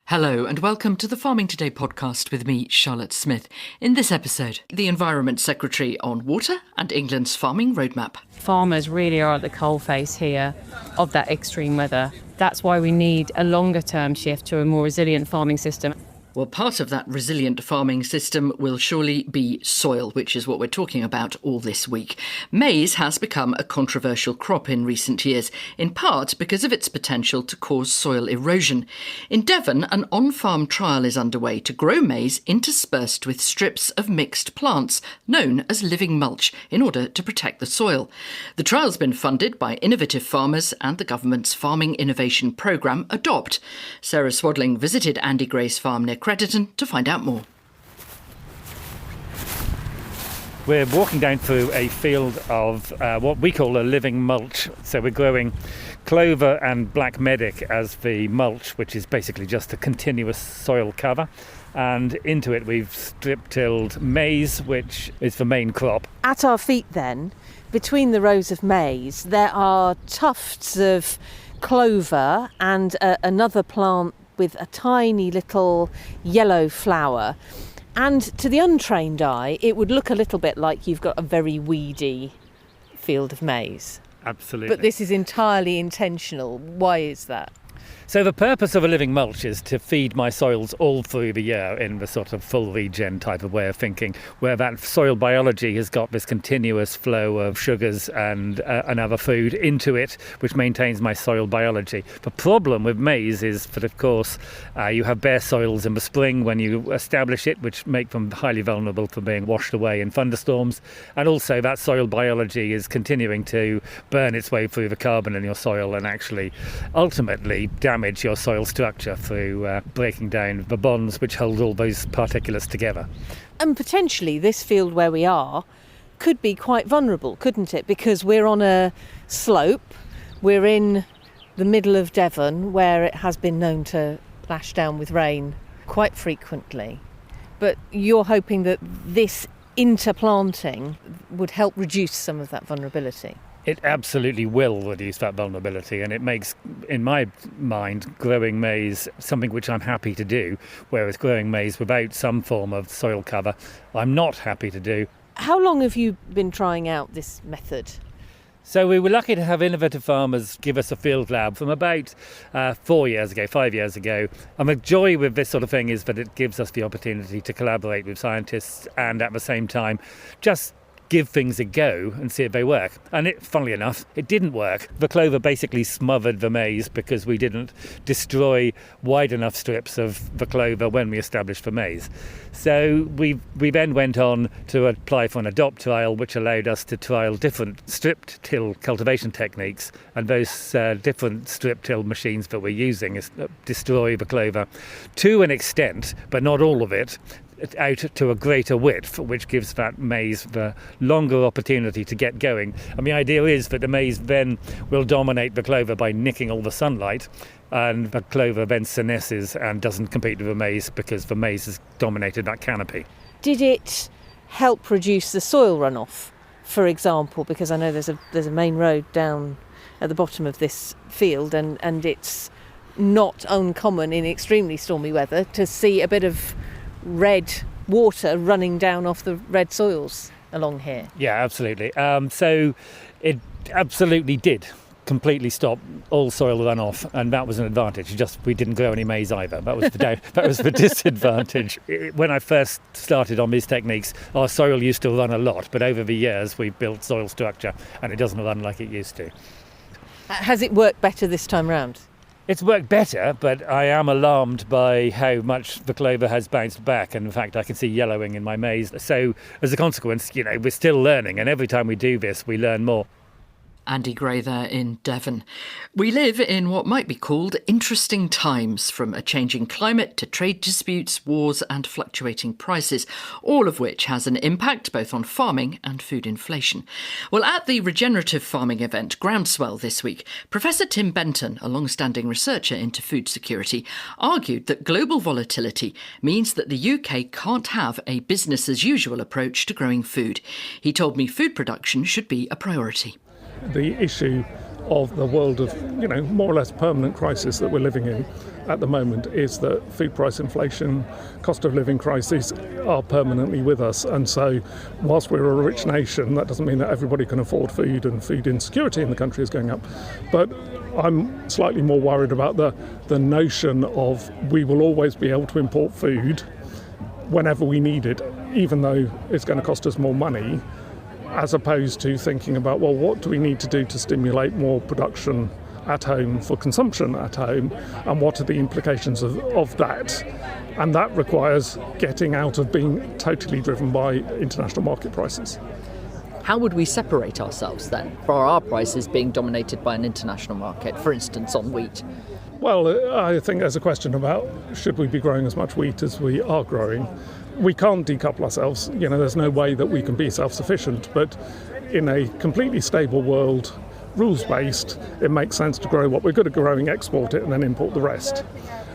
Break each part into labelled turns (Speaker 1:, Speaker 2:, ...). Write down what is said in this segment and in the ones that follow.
Speaker 1: Hello and welcome to the Farming Today podcast with me, Charlotte Smith. In this episode, the Environment Secretary on water and England's farming roadmap.
Speaker 2: Farmers really are at the coalface here of that extreme weather. That's why we need a longer term shift to a more resilient farming system.
Speaker 1: Well, part of that resilient farming system will surely be soil, which is what we're talking about all this week. Maize has become a controversial crop in recent years, in part because of its potential to cause soil erosion. In Devon, an on-farm trial is underway to grow maize interspersed with strips of mixed plants, known as living mulch, in order to protect the soil. The trial's been funded by innovative farmers and the government's farming innovation programme, Adopt. Sarah Swadling visited Andy Gray's farm near Crediton to find out more.
Speaker 3: We're walking down through a field of what we call a living mulch. So we're growing clover and black medic as the mulch, which is basically just a continuous soil cover. And into it we've strip-tilled maize, which is the main crop.
Speaker 4: At our feet then, between the rows of maize, there are tufts of clover and another plant with a tiny little yellow flower. And to the untrained eye, it would look a little bit like you've got a very weedy field of maize.
Speaker 3: Absolutely.
Speaker 4: But this is entirely intentional. Why is that?
Speaker 3: So the purpose of a living mulch is to feed my soils all through the year in the sort of full regen type of way of thinking, where that soil biology has got this continuous flow of sugars and other food into it, which maintains my soil biology. The problem with maize is that, of course, you have bare soils in the spring when you establish it, which make them highly vulnerable to being washed away in thunderstorms. And also that soil biology is continuing to burn its way through the carbon in your soil and actually ultimately damage your soil structure through breaking down the bonds which hold all those particulates together.
Speaker 4: And potentially this field where we are could be quite vulnerable, couldn't it? Because we're on a slope, we're in the middle of Devon where it has been known to lash down with rain quite frequently. But you're hoping that this interplanting would help reduce some of that vulnerability.
Speaker 3: It absolutely will reduce that vulnerability, and it makes, in my mind, growing maize something which I'm happy to do, whereas growing maize without some form of soil cover, I'm not happy to do.
Speaker 4: How long have you been trying out this method?
Speaker 3: So we were lucky to have innovative farmers give us a field lab from about 5 years ago. And the joy with this sort of thing is that it gives us the opportunity to collaborate with scientists and at the same time just give things a go and see if they work. And funnily enough, it didn't work. The clover basically smothered the maize because we didn't destroy wide enough strips of the clover when we established the maize. So we then went on to apply for an Adopt trial, which allowed us to trial different strip-till cultivation techniques. And those different strip-till machines that we're using destroy the clover to an extent, but not all of it, out to a greater width, which gives that maize the longer opportunity to get going. And the idea is that the maize then will dominate the clover by nicking all the sunlight, and the clover then senesces and doesn't compete with the maize because the maize has dominated that canopy.
Speaker 4: Did it help reduce the soil runoff, for example? Because I know there's a main road down at the bottom of this field, and it's not uncommon in extremely stormy weather to see a bit of red water running down off the red soils along here.
Speaker 3: Yeah, absolutely. So it absolutely did completely stop all soil runoff, and that was an advantage. Just we didn't grow any maize either. That was that was the disadvantage. When I first started on these techniques, our soil used to run a lot, but over the years we've built soil structure and it doesn't run like it used to.
Speaker 4: Has it worked better this time round?
Speaker 3: It's worked better, but I am alarmed by how much the clover has bounced back, and in fact I can see yellowing in my maize. So as a consequence, we're still learning, and every time we do this we learn more.
Speaker 1: Andy Gray there in Devon. We live in what might be called interesting times, from a changing climate to trade disputes, wars and fluctuating prices, all of which has an impact both on farming and food inflation. Well, at the regenerative farming event Groundswell this week, Professor Tim Benton, a long-standing researcher into food security, argued that global volatility means that the UK can't have a business-as-usual approach to growing food. He told me food production should be a priority.
Speaker 5: The issue of the world of, more or less permanent crisis that we're living in at the moment is that food price inflation, cost of living crises are permanently with us. And so whilst we're a rich nation, that doesn't mean that everybody can afford food, and food insecurity in the country is going up. But I'm slightly more worried about the notion of we will always be able to import food whenever we need it, even though it's going to cost us more money, as opposed to thinking about, well, what do we need to do to stimulate more production at home for consumption at home, and what are the implications of that? And that requires getting out of being totally driven by international market prices.
Speaker 1: How would we separate ourselves then for our prices being dominated by an international market, for instance on wheat?
Speaker 5: Well, I think there's a question about should we be growing as much wheat as we are growing. We can't decouple ourselves. There's no way that we can be self-sufficient, but in a completely stable world, rules-based, it makes sense to grow what we're good at growing, export it, and then import the rest.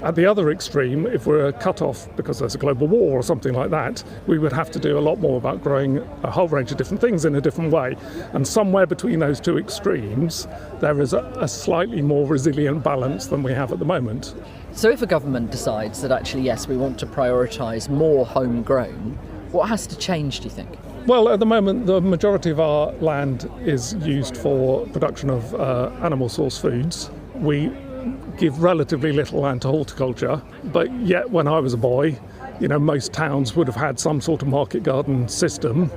Speaker 5: At the other extreme, if we're cut off because there's a global war or something like that, we would have to do a lot more about growing a whole range of different things in a different way. And somewhere between those two extremes, there is a slightly more resilient balance than we have at the moment.
Speaker 1: So if a government decides that actually, yes, we want to prioritise more homegrown, what has to change, do you think?
Speaker 5: Well, at the moment, the majority of our land is used for production of animal source foods. We give relatively little land to horticulture, but yet when I was a boy, most towns would have had some sort of market garden system.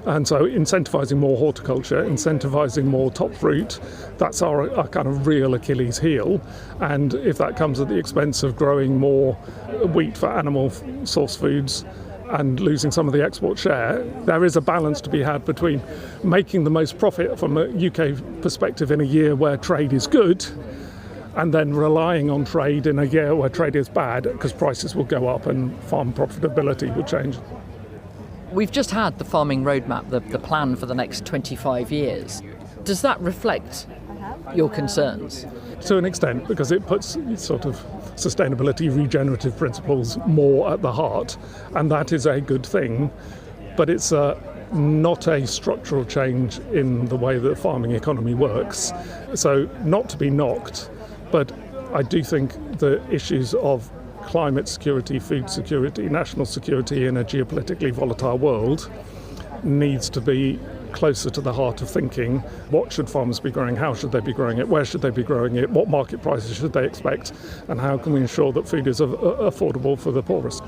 Speaker 5: And so incentivising more horticulture, incentivising more top fruit, that's our kind of real Achilles heel. And if that comes at the expense of growing more wheat for animal source foods and losing some of the export share, there is a balance to be had between making the most profit from a UK perspective in a year where trade is good, and then relying on trade in a year where trade is bad, because prices will go up and farm profitability will change.
Speaker 1: We've just had the farming roadmap, the plan for the next 25 years. Does that reflect your concerns?
Speaker 5: To an extent, because it puts sort of sustainability, regenerative principles more at the heart, and that is a good thing, but it's not a structural change in the way that the farming economy works. So not to be knocked, but I do think the issues of climate security, food security, national security in a geopolitically volatile world needs to be closer to the heart of thinking. What should farmers be growing? How should they be growing it? Where should they be growing it? What market prices should they expect? And how can we ensure that food is affordable for the poorest?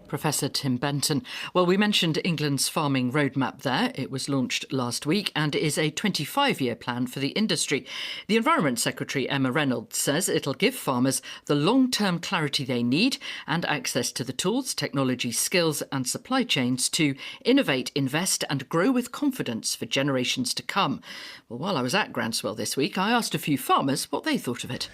Speaker 1: Professor Tim Benton. Well, we mentioned England's farming roadmap there. It was launched last week and is a 25-year plan for the industry. The Environment Secretary, Emma Reynolds, says it'll give farmers the long-term clarity they need and access to the tools, technology, skills and supply chains to innovate, invest and grow with confidence for generations to come. Well, while I was at Groundswell this week, I asked a few farmers what they thought of it.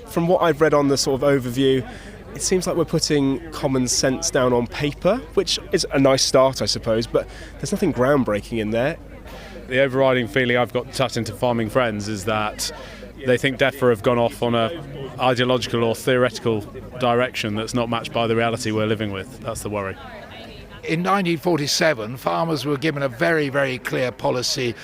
Speaker 6: From what I've read on the sort of overview, it seems like we're putting common sense down on paper, which is a nice start, I suppose, but there's nothing groundbreaking in there.
Speaker 7: The overriding feeling I've got chatting to farming friends is that they think DEFRA have gone off on a ideological or theoretical direction that's not matched by the reality we're living with. That's the worry.
Speaker 8: In 1947, farmers were given a very, very clear policy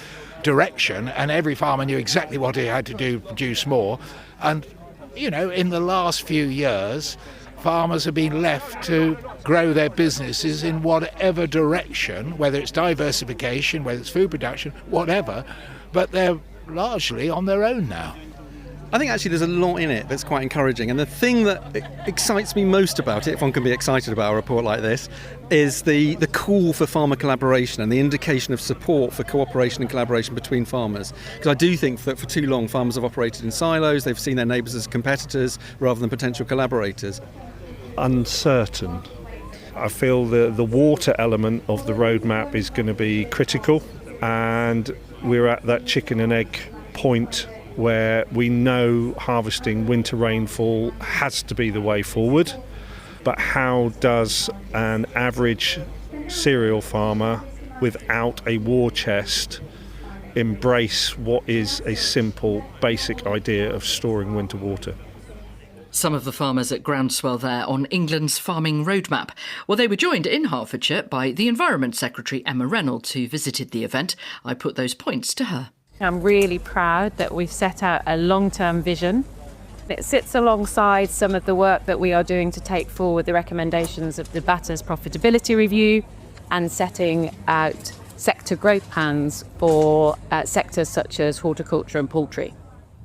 Speaker 8: direction, and every farmer knew exactly what he had to do to produce more. And in the last few years, farmers have been left to grow their businesses in whatever direction, whether it's diversification, whether it's food production, whatever, but they're largely on their own now.
Speaker 9: I think actually there's a lot in it that's quite encouraging, and the thing that excites me most about it, if one can be excited about a report like this, is the call for farmer collaboration and the indication of support for cooperation and collaboration between farmers. Because I do think that for too long farmers have operated in silos, they've seen their neighbours as competitors rather than potential collaborators.
Speaker 10: Uncertain. I feel the water element of the roadmap is going to be critical, and we're at that chicken and egg point where we know harvesting winter rainfall has to be the way forward, but how does an average cereal farmer without a war chest embrace what is a simple, basic idea of storing winter water?
Speaker 1: Some of the farmers at Groundswell there on England's farming roadmap. Well, they were joined in Hertfordshire by the Environment Secretary, Emma Reynolds, who visited the event. I put those points to her.
Speaker 2: I'm really proud that we've set out a long-term vision It sits alongside some of the work that we are doing to take forward the recommendations of the BATA's profitability review and setting out sector growth plans for sectors such as horticulture and poultry.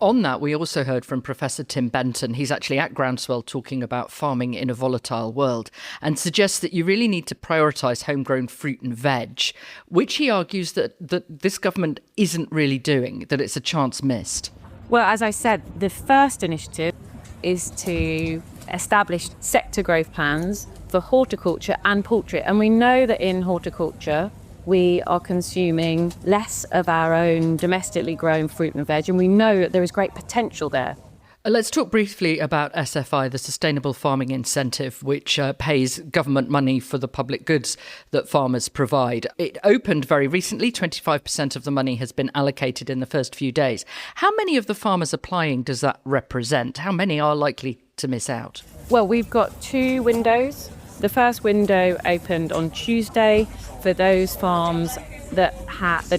Speaker 1: On that, we also heard from Professor Tim Benton. He's actually at Groundswell talking about farming in a volatile world and suggests that you really need to prioritise homegrown fruit and veg, which he argues that this government isn't really doing, that it's a chance missed.
Speaker 2: Well, as I said, the first initiative is to establish sector growth plans for horticulture and poultry. And we know that in horticulture, we are consuming less of our own domestically grown fruit and veg, and we know that there is great potential there.
Speaker 1: Let's talk briefly about SFI, the Sustainable Farming Incentive, which pays government money for the public goods that farmers provide. It opened very recently. 25% of the money has been allocated in the first few days. How many of the farmers applying does that represent? How many are likely to miss out?
Speaker 2: Well, we've got 2 windows. The first window opened on Tuesday for those farms that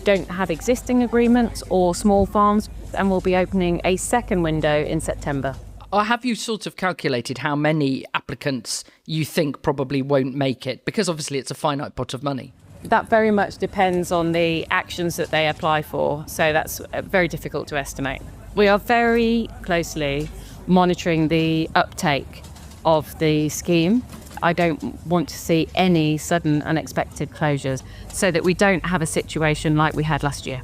Speaker 2: don't have existing agreements or small farms, and we'll be opening a second window in September.
Speaker 1: Or have you sort of calculated how many applicants you think probably won't make it? Because obviously it's a finite pot of money.
Speaker 2: That very much depends on the actions that they apply for, so that's very difficult to estimate. We are very closely monitoring the uptake of the scheme. I don't want to see any sudden unexpected closures so that we don't have a situation like we had last year.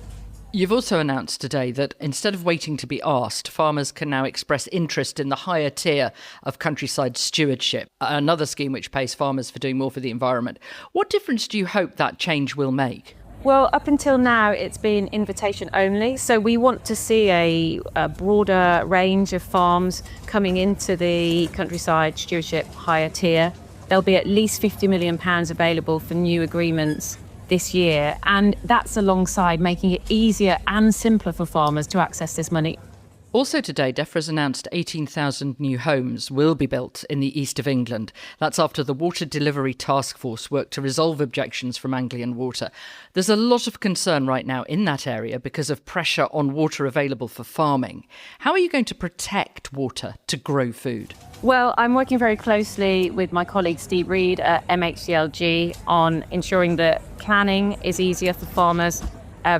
Speaker 1: You've also announced today that instead of waiting to be asked, farmers can now express interest in the higher tier of countryside stewardship, another scheme which pays farmers for doing more for the environment. What difference do you hope that change will make?
Speaker 2: Well, up until now, it's been invitation only. So we want to see a broader range of farms coming into the countryside stewardship higher tier. There'll be at least £50 million available for new agreements this year. And that's alongside making it easier and simpler for farmers to access this money.
Speaker 1: Also today, DEFRA's announced 18,000 new homes will be built in the east of England. That's after the Water Delivery Task Force worked to resolve objections from Anglian Water. There's a lot of concern right now in that area because of pressure on water available for farming. How are you going to protect water to grow food?
Speaker 2: Well, I'm working very closely with my colleague Steve Reed at MHCLG on ensuring that planning is easier for farmers.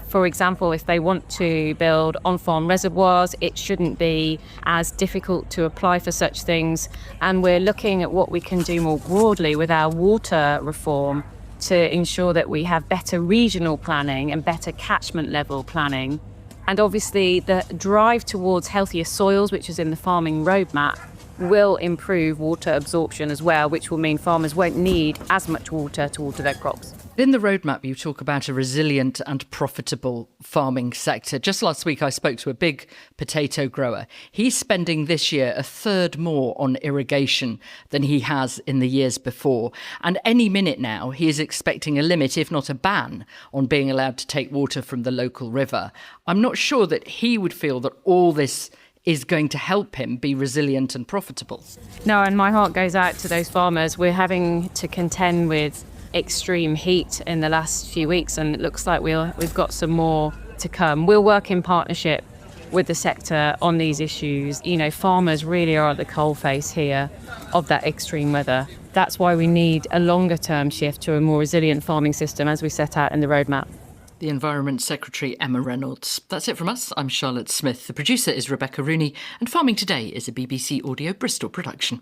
Speaker 2: For example, if they want to build on-farm reservoirs, it shouldn't be as difficult to apply for such things. And we're looking at what we can do more broadly with our water reform to ensure that we have better regional planning and better catchment level planning. And obviously the drive towards healthier soils, which is in the farming roadmap, will improve water absorption as well, which will mean farmers won't need as much water to water their crops.
Speaker 1: In the roadmap, you talk about a resilient and profitable farming sector. Just last week, I spoke to a big potato grower. He's spending this year a third more on irrigation than he has in the years before. And any minute now, he is expecting a limit, if not a ban, on being allowed to take water from the local river. I'm not sure that he would feel that all this is going to help him be resilient and profitable.
Speaker 2: No, and my heart goes out to those farmers. We're having to contend with extreme heat in the last few weeks, and it looks like we've got some more to come. We'll work in partnership with the sector on these issues. You know, farmers really are at the coalface here of that extreme weather. That's why we need a longer term shift to a more resilient farming system as we set out in the roadmap.
Speaker 1: The Environment Secretary, Emma Reynolds. That's it from us. I'm Charlotte Smith. The producer is Rebecca Rooney, and Farming Today is a BBC Audio Bristol production.